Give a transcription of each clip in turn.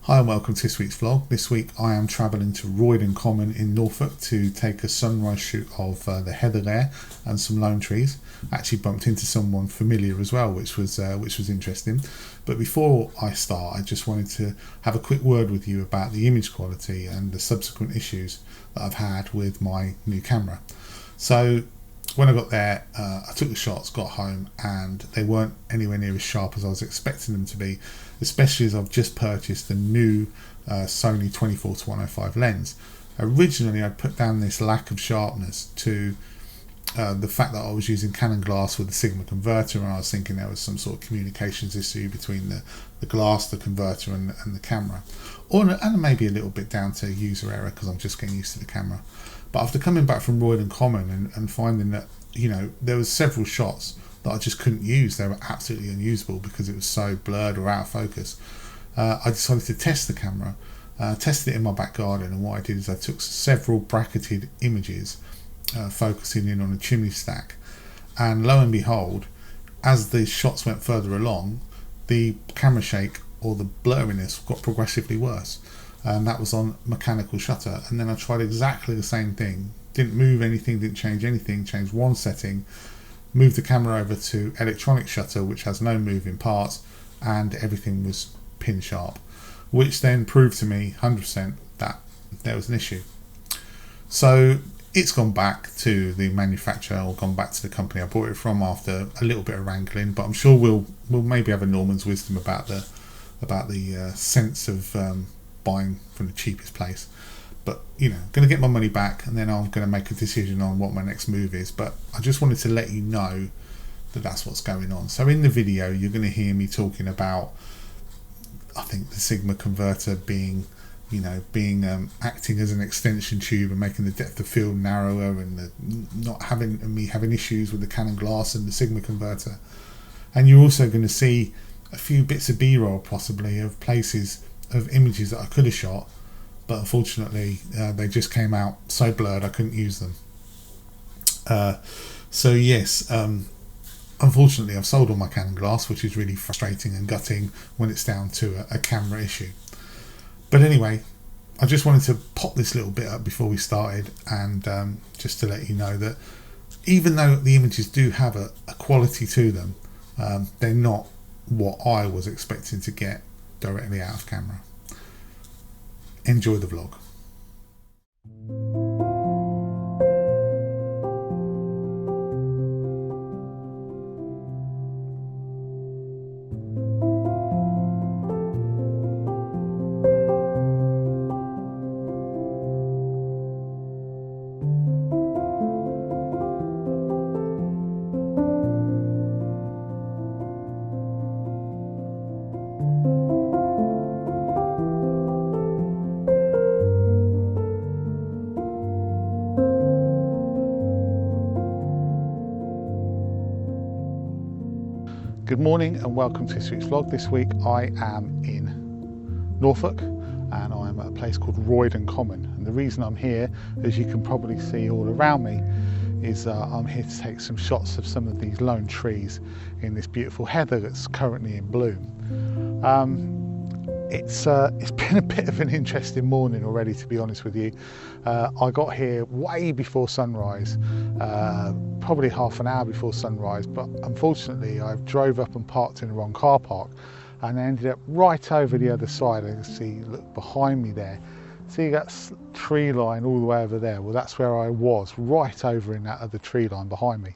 Hi and welcome to this week's vlog. This week I am travelling to Roydon Common in Norfolk to take a sunrise shoot of the heather there and some lone trees. Actually bumped into someone familiar as well, which was interesting. But before I start, I just wanted to have a quick word with you about the image quality and the subsequent issues that I've had with my new camera. So when I got there, I took the shots, got home, and they weren't anywhere near as sharp as I was expecting them to be, especially as I've just purchased the new Sony 24-105 lens. Originally, I'd put down this lack of sharpness to the fact that I was using Canon glass with the Sigma converter, and I was thinking there was some sort of communications issue between the glass, the converter, and the camera, and maybe a little bit down to user error because I'm just getting used to the camera. But after coming back from Roydon Common and finding that, you know, there was several shots that I just couldn't use, they were absolutely unusable because it was so blurred or out of focus, I decided to test the camera, tested it in my back garden, and what I did is I took several bracketed images focusing in on a chimney stack, and lo and behold, as the shots went further along, the camera shake or the blurriness got progressively worse. And that was on mechanical shutter. And then I tried exactly the same thing, didn't move anything, didn't change anything, changed one setting, moved the camera over to electronic shutter, which has no moving parts, and everything was pin sharp, which then proved to me 100% that there was an issue. So it's gone back to the manufacturer, or gone back to the company I bought it from after a little bit of wrangling, but I'm sure we'll maybe have a Norman's wisdom about the sense of buying from the cheapest place. But you know, I'm going to get my money back, and then I'm going to make a decision on what my next move is. But I just wanted to let you know that that's what's going on. So in the video, you're going to hear me talking about, I think, the Sigma converter being acting as an extension tube and making the depth of field narrower, and me having issues with the Canon glass and the Sigma converter. And you're also going to see a few bits of B-roll possibly of places of images that I could have shot, but unfortunately they just came out so blurred I couldn't use them. So yes, unfortunately I've sold all my Canon glass, which is really frustrating and gutting when it's down to a camera issue. But anyway, I just wanted to pop this little bit up before we started, and just to let you know that even though the images do have a quality to them, they're not what I was expecting to get directly out of camera. Enjoy the vlog. Good morning and welcome to this week's vlog. This week I am in Norfolk, and I'm at a place called Roydon Common. And the reason I'm here, as you can probably see all around me, is I'm here to take some shots of some of these lone trees in this beautiful heather that's currently in bloom. It's been a bit of an interesting morning already, to be honest with you. I got here way before sunrise, probably half an hour before sunrise, but unfortunately I drove up and parked in the wrong car park, and I ended up right over the other side. I can see, look behind me there, see that tree line all the way over there? Well, that's where I was, right over in that other tree line behind me.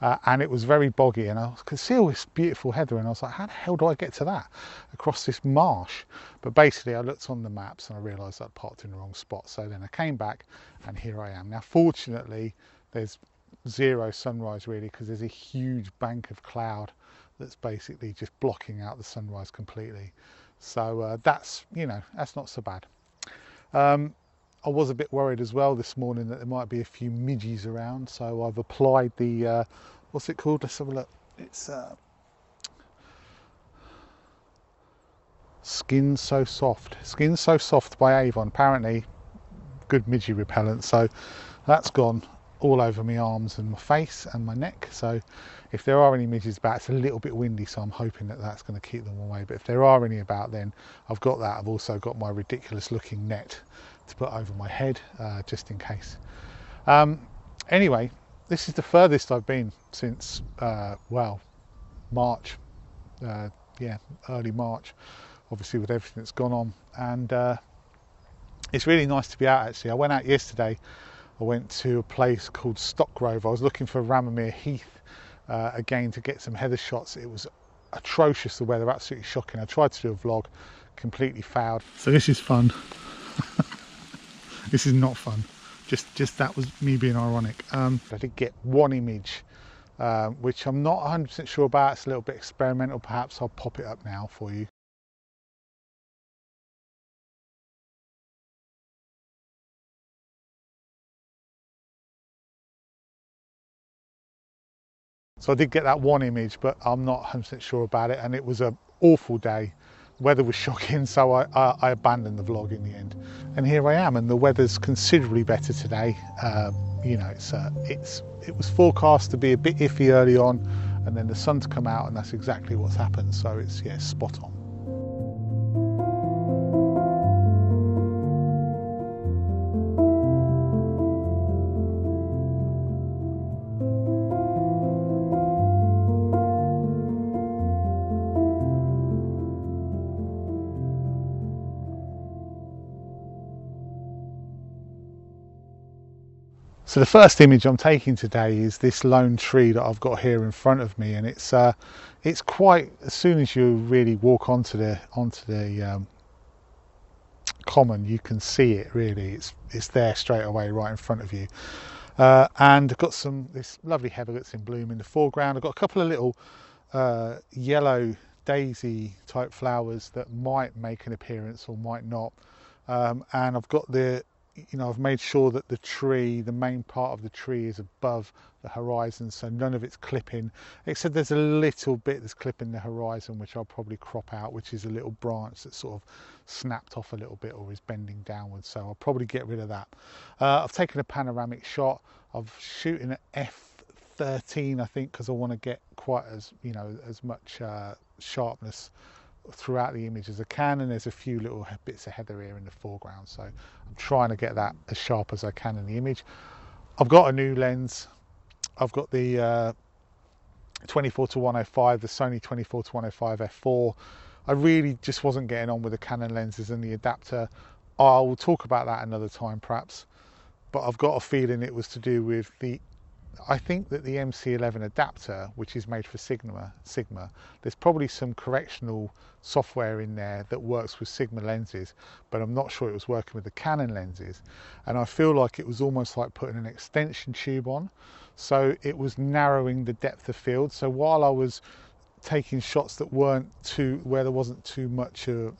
And it was very boggy, and I could see all this beautiful heather, and I was like, how the hell do I get to that across this marsh? But basically I looked on the maps and I realised I'd parked in the wrong spot. So then I came back, and here I am. Now fortunately there's zero sunrise really, because there's a huge bank of cloud that's basically just blocking out the sunrise completely. So that's not so bad. I was a bit worried as well this morning that there might be a few midges around, so I've applied the what's it called? Let's have a look. It's Skin So Soft by Avon. Apparently good midge repellent, so that's gone all over my arms and my face and my neck. So if there are any midges about, it's a little bit windy, so I'm hoping that that's going to keep them away. But if there are any about, then I've got that. I've also got my ridiculous looking net to put over my head, just in case. Anyway, this is the furthest I've been since, well, March. Yeah, early March, obviously with everything that's gone on. And it's really nice to be out, actually. I went out yesterday. I went to a place called Stockgrove. I was looking for Rammermere Heath again to get some heather shots. It was atrocious, the weather, absolutely shocking. I tried to do a vlog, completely failed. So this is fun. This is not fun. Just that was me being ironic. I did get one image, which I'm not 100% sure about. It's a little bit experimental. Perhaps I'll pop it up now for you. So I did get that one image, but I'm not 100% sure about it. And it was an awful day. Weather was shocking, so I abandoned the vlog in the end. And here I am, and the weather's considerably better today. You know, it was forecast to be a bit iffy early on, and then the sun's come out, and that's exactly what's happened. So it's, yeah, spot on. So the first image I'm taking today is this lone tree that I've got here in front of me, and it's quite, as soon as you really walk onto the common, you can see it really. It's there straight away, right in front of you. And I've got this lovely heather that's in bloom in the foreground. I've got a couple of little yellow daisy type flowers that might make an appearance or might not. And I've got I've made sure that the main part of the tree is above the horizon, so none of it's clipping, except there's a little bit that's clipping the horizon, which I'll probably crop out, which is a little branch that's sort of snapped off a little bit or is bending downwards, so I'll probably get rid of that. I've taken a panoramic shot. I'm shooting at f13, I think, because I want to get quite as much sharpness throughout the image as I can, and there's a few little bits of heather here in the foreground, so I'm trying to get that as sharp as I can in the image. I've got a new lens. I've got the 24-105, the Sony 24-105 f4. I really just wasn't getting on with the Canon lenses and the adapter. I will talk about that another time perhaps, but I've got a feeling it was to do with I think that the MC11 adapter, which is made for Sigma, there's probably some correctional software in there that works with Sigma lenses, but I'm not sure it was working with the Canon lenses. And I feel like it was almost like putting an extension tube on. So it was narrowing the depth of field. So while I was taking shots that weren't where there wasn't too much of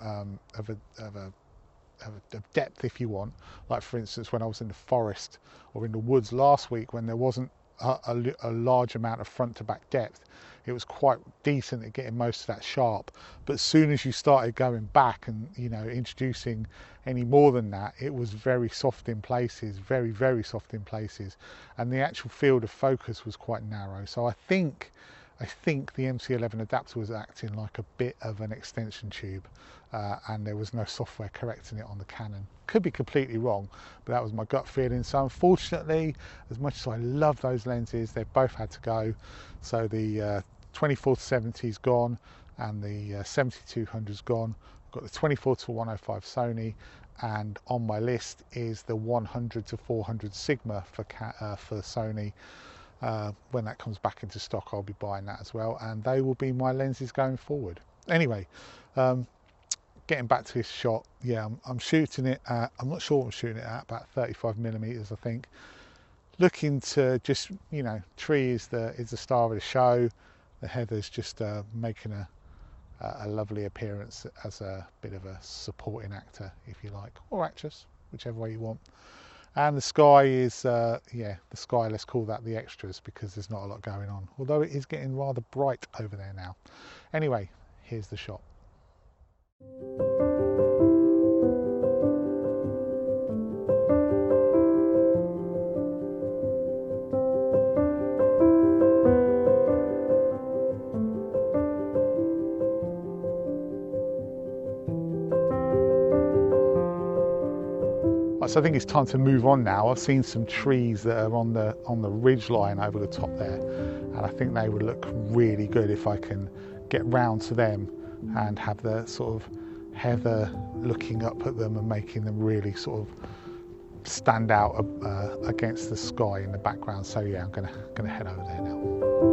depth, if you want, like for instance when I was in the forest or in the woods last week when there wasn't a large amount of front to back depth, it was quite decent at getting most of that sharp. But as soon as you started going back and introducing any more than that, it was very soft in places, very, very soft in places, and the actual field of focus was quite narrow. So I think the MC11 adapter was acting like a bit of an extension tube, and there was no software correcting it on the Canon. Could be completely wrong, but that was my gut feeling. So unfortunately, as much as I love those lenses, they've both had to go. So the 24-70's gone and the 7200's gone. I've got the 24-105 Sony, and on my list is the 100-400 Sigma for Sony. When that comes back into stock, I'll be buying that as well, and they will be my lenses going forward. Anyway, getting back to this shot, yeah, I'm shooting it at, I'm not sure what I'm shooting it at, about 35mm, I think. Looking to just, tree is the star of the show. The heather's just making a lovely appearance as a bit of a supporting actor, if you like, or actress, whichever way you want. And the sky is, the sky, let's call that the extras, because there's not a lot going on, although it is getting rather bright over there now. Anyway, here's the shot. So I think it's time to move on now. I've seen some trees that are on the ridge line over the top there, and I think they would look really good if I can get round to them and have the sort of heather looking up at them and making them really sort of stand out against the sky in the background. So yeah, I'm gonna head over there now.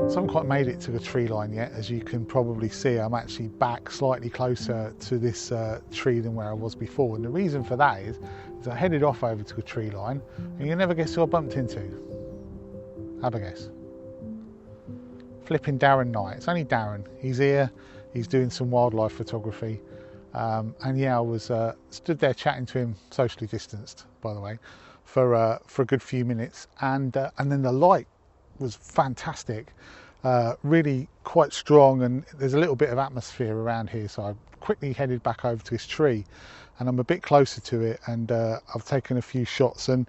So I haven't quite made it to the tree line yet. As you can probably see, I'm actually back slightly closer to this tree than where I was before. And the reason for that is I headed off over to the tree line, and you never guess who I bumped into. Have a guess. Flipping Darren Knight. It's only Darren. He's here. He's doing some wildlife photography. And yeah, I was stood there chatting to him, socially distanced, by the way, for a good few minutes. And then the light was fantastic, really quite strong, and there's a little bit of atmosphere around here, so I quickly headed back over to this tree, and I'm a bit closer to it, and I've taken a few shots, and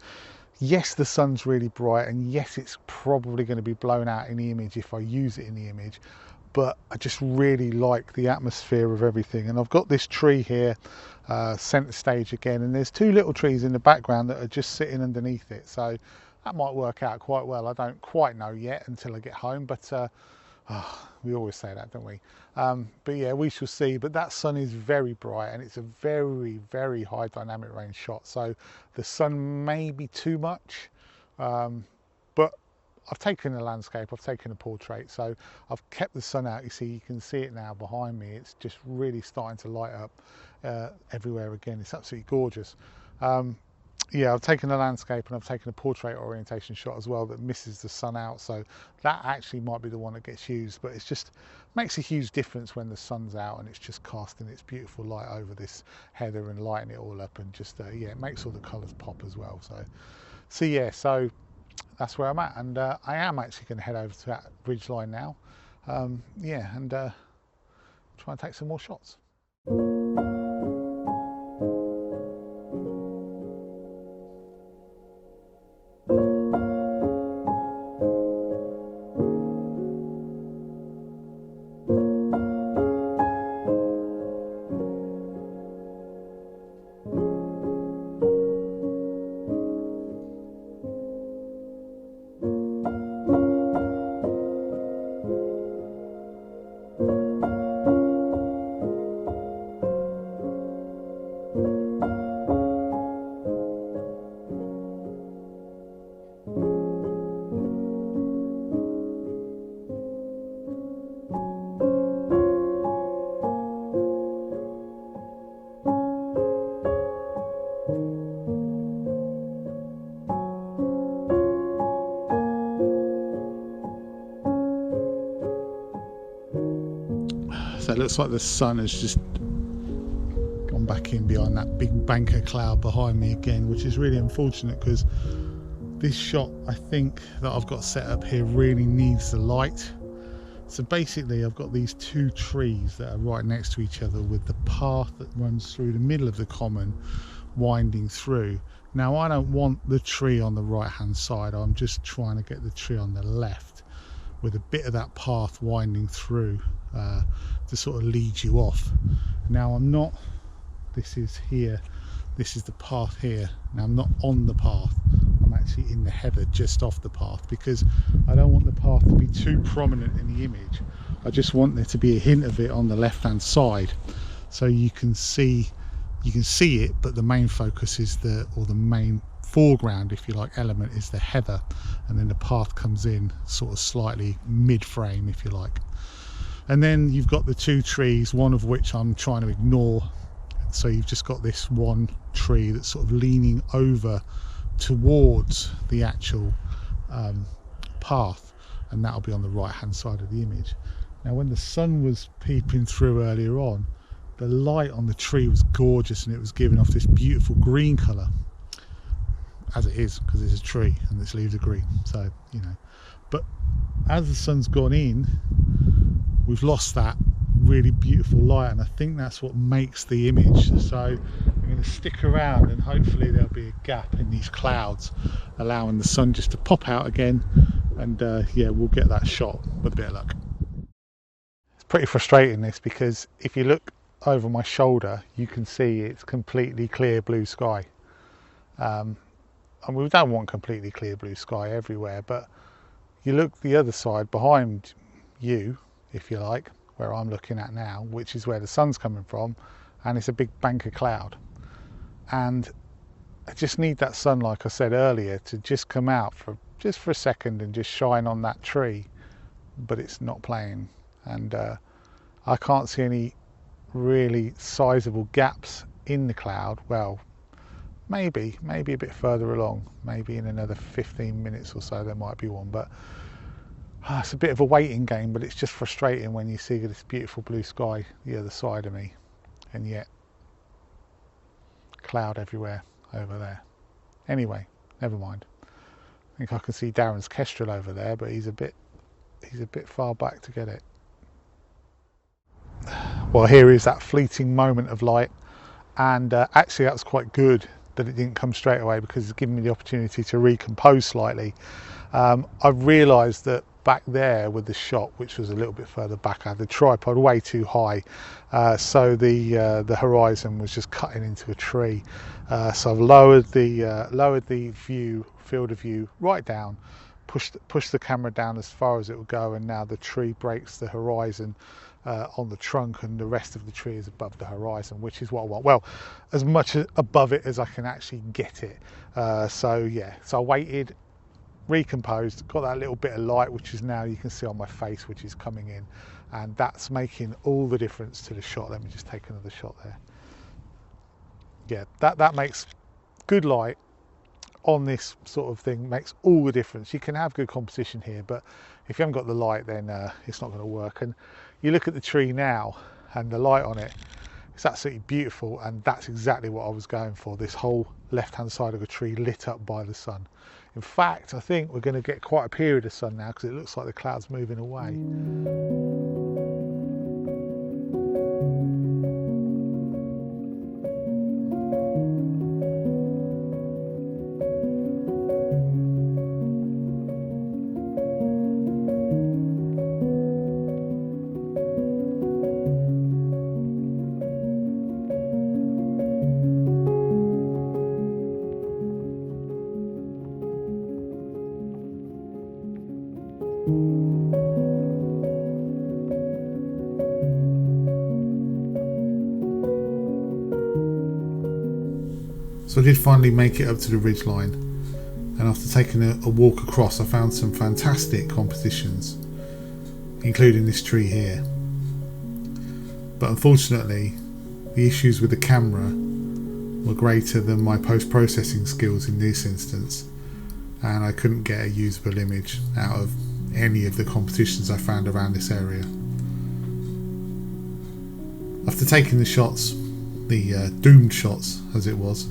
yes, the sun's really bright, and yes, it's probably going to be blown out in the image if I use it in the image, but I just really like the atmosphere of everything. And I've got this tree here, centre stage again, and there's two little trees in the background that are just sitting underneath it, so that might work out quite well. I don't quite know yet until I get home, but we always say that, don't we? But yeah, we shall see. But that sun is very bright, and it's a very, very high dynamic range shot. So the sun may be too much, but I've taken a landscape, I've taken a portrait, so I've kept the sun out. You can see it now behind me. It's just really starting to light up everywhere again. It's absolutely gorgeous. Yeah, I've taken a landscape and I've taken a portrait orientation shot as well that misses the sun out, so that actually might be the one that gets used, but it's just makes a huge difference when the sun's out and it's just casting its beautiful light over this heather and lighting it all up, and just yeah, it makes all the colours pop as well. So yeah, so that's where I'm at, and I am actually going to head over to that ridge line now, yeah, and try and take some more shots. So it looks like the sun has just gone back in behind that big bank of cloud behind me again, which is really unfortunate because this shot, I think, that I've got set up here really needs the light. So basically I've got these two trees that are right next to each other with the path that runs through the middle of the common winding through. Now I don't want the tree on the right hand side, I'm just trying to get the tree on the left with a bit of that path winding through to sort of lead you off. Now I'm not, this is here, this is the path here. Now I'm not on the path, I'm actually in the heather just off the path, because I don't want the path to be too prominent in the image. I just want there to be a hint of it on the left hand side, so you can see it, but the main focus is the main foreground, if you like, element is the heather, and then the path comes in sort of slightly mid-frame, if you like. And then you've got the two trees, one of which I'm trying to ignore, so you've just got this one tree that's sort of leaning over towards the actual path, and that'll be on the right hand side of the image. Now when the sun was peeping through earlier on, the light on the tree was gorgeous, and it was giving off this beautiful green colour, as it is, because it's a tree and its leaves are green, so you know. But as the sun's gone in, we've lost that really beautiful light, and I think that's what makes the image. So I'm going to stick around, and hopefully there'll be a gap in these clouds allowing the sun just to pop out again, and yeah, we'll get that shot with a bit of luck. It's pretty frustrating this, because if you look over my shoulder you can see it's completely clear blue sky, and we don't want completely clear blue sky everywhere, but you look the other side behind you, if you like, where I'm looking at now, which is where the sun's coming from, and it's a big bank of cloud, and I just need that sun, like I said earlier, to just come out for a second and just shine on that tree, but it's not playing, and I can't see any really sizable gaps in the cloud. Well, maybe a bit further along, maybe in another 15 minutes or so there might be one, but it's a bit of a waiting game. But it's just frustrating when you see this beautiful blue sky the other side of me, and yet cloud everywhere over there. Anyway, never mind. I think I can see Darren's Kestrel over there, but he's a bit far back to get it. Well, here is that fleeting moment of light, and actually that's quite good that it didn't come straight away, because it's given me the opportunity to recompose slightly. I've realised that back there with the shot, which was a little bit further back, I had the tripod way too high, so the horizon was just cutting into a tree. So I've lowered the field of view right down, pushed the camera down as far as it would go, and now the tree breaks the horizon on the trunk, and the rest of the tree is above the horizon, which is what I want. Well, as much above it as I can actually get it. So yeah, so I waited, recomposed, got that little bit of light, which is now you can see on my face, which is coming in, and that's making all the difference to the shot. Let me just take another shot there. Yeah, that makes good light on this sort of thing, makes all the difference. You can have good composition here, but if you haven't got the light, then it's not going to work. And you look at the tree now and the light on it, it's absolutely beautiful, and that's exactly what I was going for, this whole left hand side of the tree lit up by the sun. In fact, I think we're going to get quite a period of sun now, because it looks like the cloud's moving away. So I did finally make it up to the ridgeline, and after taking a walk across, I found some fantastic compositions, including this tree here. But unfortunately, the issues with the camera were greater than my post-processing skills in this instance, and I couldn't get a usable image out of any of the compositions I found around this area. After taking the shots, the doomed shots as it was,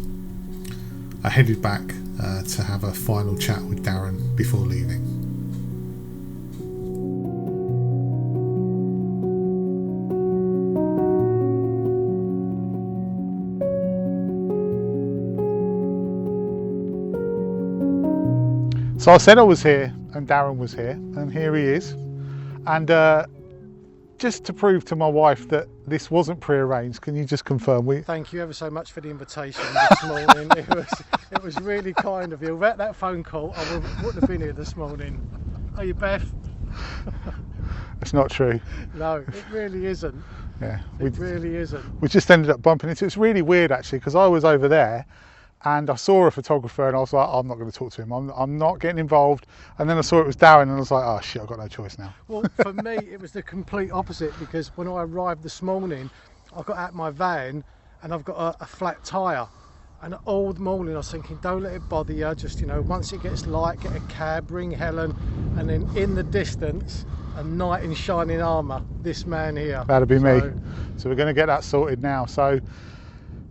I headed back to have a final chat with Darren before leaving. So I said I was here, and Darren was here, and here he is. And just to prove to my wife that this wasn't pre-arranged, can you just confirm? Thank you ever so much for the invitation this morning. It was really kind of you. Without that phone call, I wouldn't have been here this morning. Are you, Beth? It's not true. No, it really isn't. Yeah, it really isn't. We just ended up bumping into it. It's really weird actually, because I was over there and I saw a photographer and I was like, I'm not going to talk to him, I'm not getting involved. And then I saw it was Darren and I was like, oh shit, I've got no choice now. Well, for me it was the complete opposite, because when I arrived this morning I got out my van and I've got a flat tyre, and all the morning I was thinking, don't let it bother you, just, you know, once it gets light, get a cab, ring Helen. And then in the distance, a knight in shining armour, this man here. That'd be me. So we're going to get that sorted now. So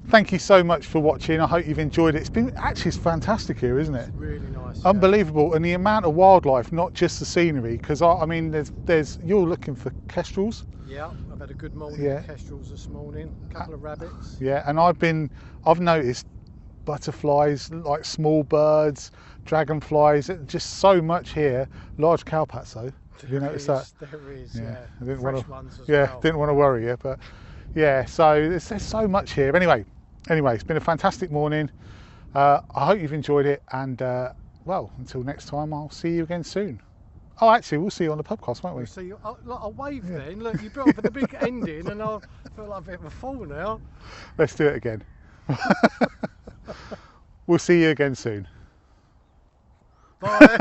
thank you so much for watching. I hope you've enjoyed it. It's fantastic here, isn't it? It's really nice. Unbelievable. And the amount of wildlife, not just the scenery, because I mean there's you're looking for kestrels. Yeah, I've had a good morning of kestrels this morning, a couple of rabbits. Yeah, and I've noticed butterflies, like small birds, dragonflies, just so much here. Large cowpats though. Have you noticed that? There is, yeah. I didn't Fresh want to, ones as well. didn't want to worry you, but yeah, so there's so much here. Anyway, it's been a fantastic morning. I hope you've enjoyed it, and well, until next time, I'll see you again soon. Oh, actually, we'll see you on the podcast, won't we? We'll see you. I'll wave then. Look, you brought for the big ending, and I feel like a bit of a fool now. Let's do it again. We'll see you again soon. Bye.